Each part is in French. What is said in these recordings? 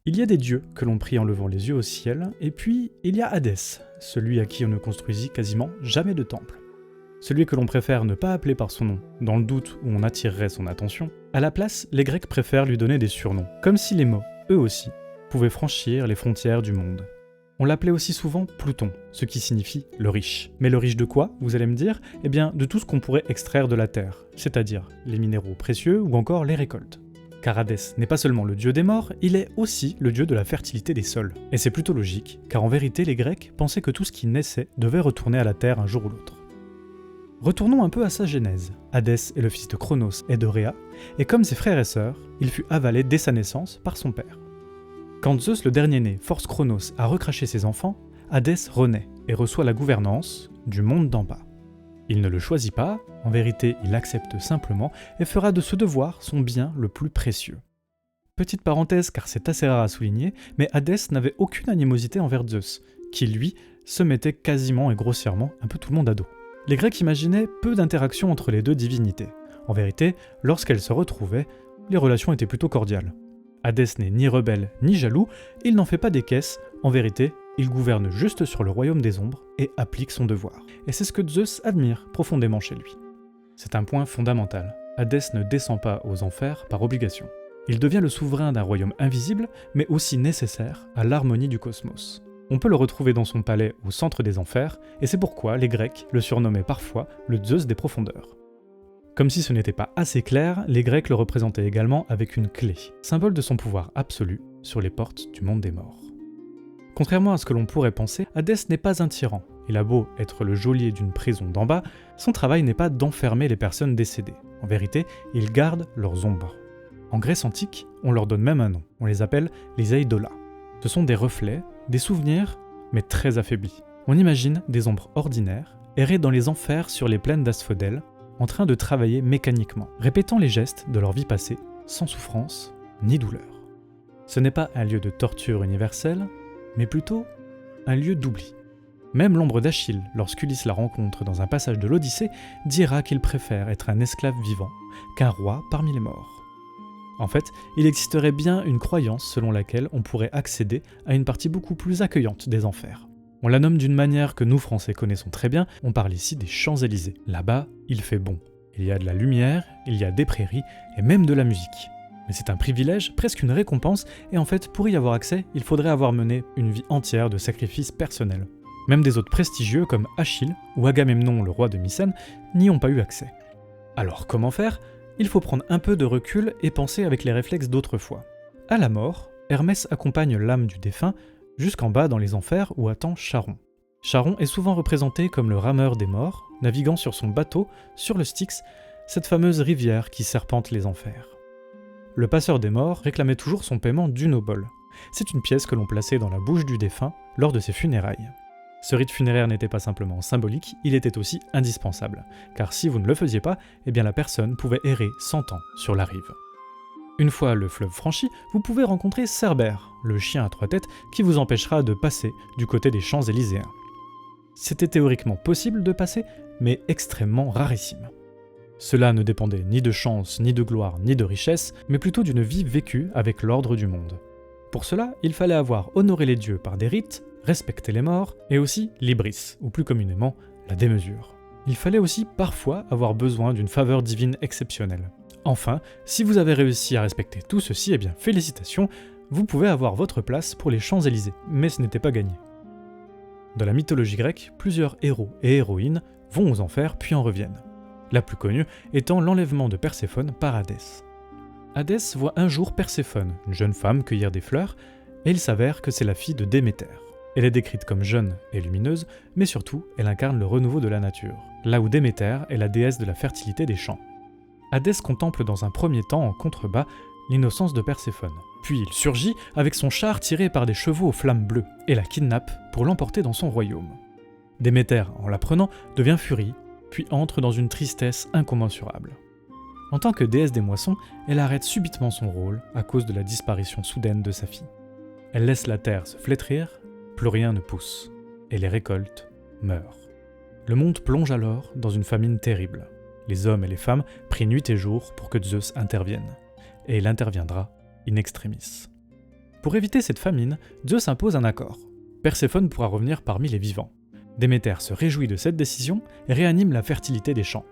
Il y a des dieux que l'on prie en levant les yeux au ciel, et puis il y a Hadès, celui à qui on ne construisit quasiment jamais de temple. Celui que l'on préfère ne pas appeler par son nom, dans le doute où on attirerait son attention. À la place, les Grecs préfèrent lui donner des surnoms, comme si les mots, eux aussi, pouvaient franchir les frontières du monde. On l'appelait aussi souvent Pluton, ce qui signifie le riche. Mais le riche de quoi, vous allez me dire? Eh bien, de tout ce qu'on pourrait extraire de la terre, c'est-à-dire les minéraux précieux ou encore les récoltes. Car Hadès n'est pas seulement le dieu des morts, il est aussi le dieu de la fertilité des sols. Et c'est plutôt logique, car en vérité les Grecs pensaient que tout ce qui naissait devait retourner à la terre un jour ou l'autre. Retournons un peu à sa genèse. Hadès est le fils de Cronos et de Rhea, et comme ses frères et sœurs, il fut avalé dès sa naissance par son père. Quand Zeus le dernier-né force Cronos à recracher ses enfants, Hadès renaît et reçoit la gouvernance du monde d'en bas. Il ne le choisit pas, en vérité il accepte simplement et fera de ce devoir son bien le plus précieux. Petite parenthèse car c'est assez rare à souligner, mais Hadès n'avait aucune animosité envers Zeus, qui lui se mettait quasiment et grossièrement un peu tout le monde à dos. Les Grecs imaginaient peu d'interactions entre les deux divinités. En vérité, lorsqu'elles se retrouvaient, les relations étaient plutôt cordiales. Hadès n'est ni rebelle ni jaloux, il n'en fait pas des caisses, en vérité, il gouverne juste sur le royaume des ombres et applique son devoir. Et c'est ce que Zeus admire profondément chez lui. C'est un point fondamental. Hadès ne descend pas aux enfers par obligation. Il devient le souverain d'un royaume invisible, mais aussi nécessaire à l'harmonie du cosmos. On peut le retrouver dans son palais au centre des enfers, et c'est pourquoi les Grecs le surnommaient parfois le Zeus des profondeurs. Comme si ce n'était pas assez clair, les Grecs le représentaient également avec une clé, symbole de son pouvoir absolu sur les portes du monde des morts. Contrairement à ce que l'on pourrait penser, Hadès n'est pas un tyran. Il a beau être le geôlier d'une prison d'en bas, son travail n'est pas d'enfermer les personnes décédées. En vérité, il garde leurs ombres. En Grèce antique, on leur donne même un nom. On les appelle les eidolas. Ce sont des reflets, des souvenirs, mais très affaiblis. On imagine des ombres ordinaires errer dans les enfers sur les plaines d'Asphodèle, en train de travailler mécaniquement, répétant les gestes de leur vie passée, sans souffrance ni douleur. Ce n'est pas un lieu de torture universelle, mais plutôt un lieu d'oubli. Même l'ombre d'Achille, lorsqu'Ulysse la rencontre dans un passage de l'Odyssée, dira qu'il préfère être un esclave vivant qu'un roi parmi les morts. En fait, il existerait bien une croyance selon laquelle on pourrait accéder à une partie beaucoup plus accueillante des enfers. On la nomme d'une manière que nous Français connaissons très bien, on parle ici des Champs-Élysées. Là-bas, il fait bon. Il y a de la lumière, il y a des prairies et même de la musique. Mais c'est un privilège, presque une récompense, et en fait, pour y avoir accès, il faudrait avoir mené une vie entière de sacrifices personnels. Même des hôtes prestigieux comme Achille ou Agamemnon, le roi de Mycène, n'y ont pas eu accès. Alors comment faire ? Il faut prendre un peu de recul et penser avec les réflexes d'autrefois. À la mort, Hermès accompagne l'âme du défunt jusqu'en bas dans les enfers où attend Charon. Charon est souvent représenté comme le rameur des morts, naviguant sur son bateau sur le Styx, cette fameuse rivière qui serpente les enfers. Le passeur des morts réclamait toujours son paiement d'une obole. C'est une pièce que l'on plaçait dans la bouche du défunt lors de ses funérailles. Ce rite funéraire n'était pas simplement symbolique, il était aussi indispensable, car si vous ne le faisiez pas, eh bien la personne pouvait errer 100 ans sur la rive. Une fois le fleuve franchi, vous pouvez rencontrer Cerbère, le chien à 3 têtes qui vous empêchera de passer du côté des Champs-Élyséens. C'était théoriquement possible de passer, mais extrêmement rarissime. Cela ne dépendait ni de chance, ni de gloire, ni de richesse, mais plutôt d'une vie vécue avec l'ordre du monde. Pour cela, il fallait avoir honoré les dieux par des rites, respecter les morts, et aussi l'hybris, ou plus communément, la démesure. Il fallait aussi parfois avoir besoin d'une faveur divine exceptionnelle. Enfin, si vous avez réussi à respecter tout ceci, eh bien félicitations, vous pouvez avoir votre place pour les Champs-Élysées, mais ce n'était pas gagné. Dans la mythologie grecque, plusieurs héros et héroïnes vont aux enfers puis en reviennent. La plus connue étant l'enlèvement de Perséphone par Hadès. Hadès voit un jour Perséphone, une jeune femme, cueillir des fleurs, et il s'avère que c'est la fille de Déméter. Elle est décrite comme jeune et lumineuse, mais surtout, elle incarne le renouveau de la nature, là où Déméter est la déesse de la fertilité des champs. Hadès contemple dans un premier temps en contrebas l'innocence de Perséphone. Puis il surgit avec son char tiré par des chevaux aux flammes bleues et la kidnappe pour l'emporter dans son royaume. Déméter, en l'apprenant, devient furie, puis entre dans une tristesse incommensurable. En tant que déesse des moissons, elle arrête subitement son rôle à cause de la disparition soudaine de sa fille. Elle laisse la terre se flétrir, plus rien ne pousse, et les récoltes meurent. Le monde plonge alors dans une famine terrible. Les hommes et les femmes prient nuit et jour pour que Zeus intervienne. Et il interviendra in extremis. Pour éviter cette famine, Zeus impose un accord. Perséphone pourra revenir parmi les vivants. Déméter se réjouit de cette décision et réanime la fertilité des champs.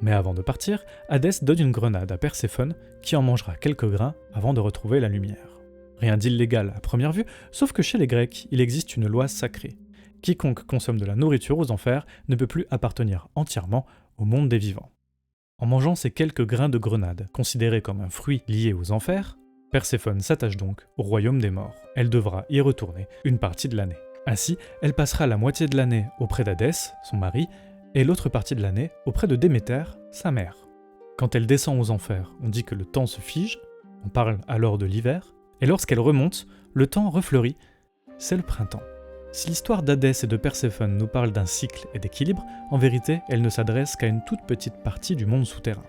Mais avant de partir, Hadès donne une grenade à Perséphone qui en mangera quelques grains avant de retrouver la lumière. Rien d'illégal à première vue, sauf que chez les Grecs, il existe une loi sacrée. Quiconque consomme de la nourriture aux enfers ne peut plus appartenir entièrement au monde des vivants. En mangeant ces quelques grains de grenade, considérés comme un fruit lié aux enfers, Perséphone s'attache donc au royaume des morts. Elle devra y retourner une partie de l'année. Ainsi, elle passera la moitié de l'année auprès d'Hadès, son mari, et l'autre partie de l'année auprès de Déméter, sa mère. Quand elle descend aux enfers, on dit que le temps se fige, on parle alors de l'hiver, et lorsqu'elle remonte, le temps refleurit, c'est le printemps. Si l'histoire d'Hadès et de Perséphone nous parle d'un cycle et d'équilibre, en vérité, elle ne s'adresse qu'à une toute petite partie du monde souterrain.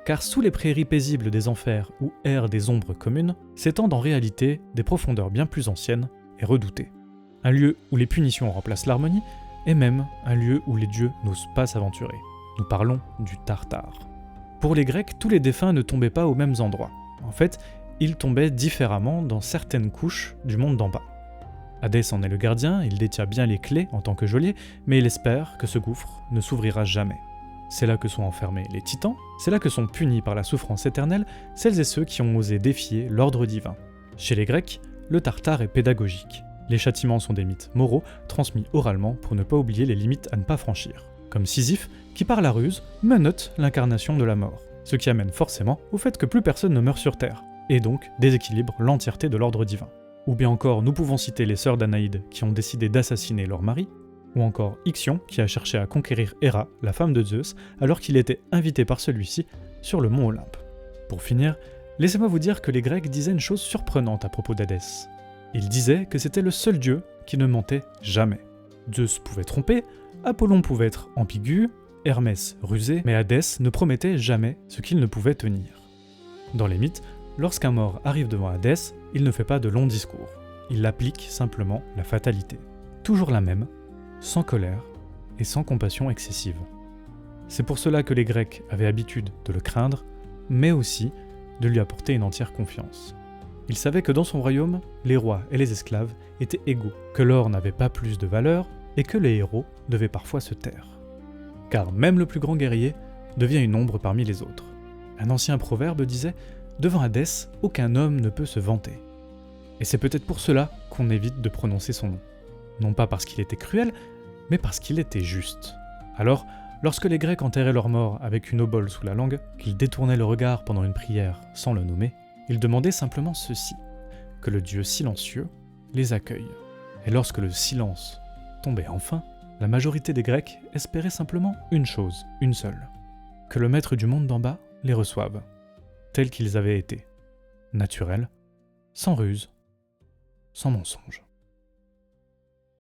Car sous les prairies paisibles des enfers où errent des ombres communes, s'étendent en réalité des profondeurs bien plus anciennes et redoutées. Un lieu où les punitions remplacent l'harmonie, et même un lieu où les dieux n'osent pas s'aventurer. Nous parlons du Tartare. Pour les Grecs, tous les défunts ne tombaient pas aux mêmes endroits. En fait, ils tombaient différemment dans certaines couches du monde d'en bas. Hadès en est le gardien, il détient bien les clés en tant que geôlier, mais il espère que ce gouffre ne s'ouvrira jamais. C'est là que sont enfermés les titans, c'est là que sont punis par la souffrance éternelle celles et ceux qui ont osé défier l'ordre divin. Chez les Grecs, le Tartare est pédagogique. Les châtiments sont des mythes moraux transmis oralement pour ne pas oublier les limites à ne pas franchir. Comme Sisyphe, qui par la ruse menotte l'incarnation de la mort. Ce qui amène forcément au fait que plus personne ne meurt sur Terre, et donc déséquilibre l'entièreté de l'ordre divin. Ou bien encore, nous pouvons citer les sœurs d'Anaïde qui ont décidé d'assassiner leur mari, ou encore Ixion qui a cherché à conquérir Héra, la femme de Zeus, alors qu'il était invité par celui-ci sur le mont Olympe. Pour finir, laissez-moi vous dire que les Grecs disaient une chose surprenante à propos d'Hadès. Ils disaient que c'était le seul dieu qui ne mentait jamais. Zeus pouvait tromper, Apollon pouvait être ambigu, Hermès rusé, mais Hadès ne promettait jamais ce qu'il ne pouvait tenir. Dans les mythes, lorsqu'un mort arrive devant Hadès, il ne fait pas de longs discours. Il applique simplement la fatalité. Toujours la même, sans colère et sans compassion excessive. C'est pour cela que les Grecs avaient habitude de le craindre, mais aussi de lui apporter une entière confiance. Ils savaient que dans son royaume, les rois et les esclaves étaient égaux, que l'or n'avait pas plus de valeur et que les héros devaient parfois se taire. Car même le plus grand guerrier devient une ombre parmi les autres. Un ancien proverbe disait « Devant Hadès, aucun homme ne peut se vanter ». Et c'est peut-être pour cela qu'on évite de prononcer son nom. Non pas parce qu'il était cruel, mais parce qu'il était juste. Alors, lorsque les Grecs enterraient leurs morts avec une obole sous la langue, qu'ils détournaient le regard pendant une prière sans le nommer, ils demandaient simplement ceci, que le Dieu silencieux les accueille. Et lorsque le silence tombait enfin, la majorité des Grecs espérait simplement une chose, une seule, que le maître du monde d'en bas les reçoive, tels qu'ils avaient été, naturels, sans ruse, sans mensonge.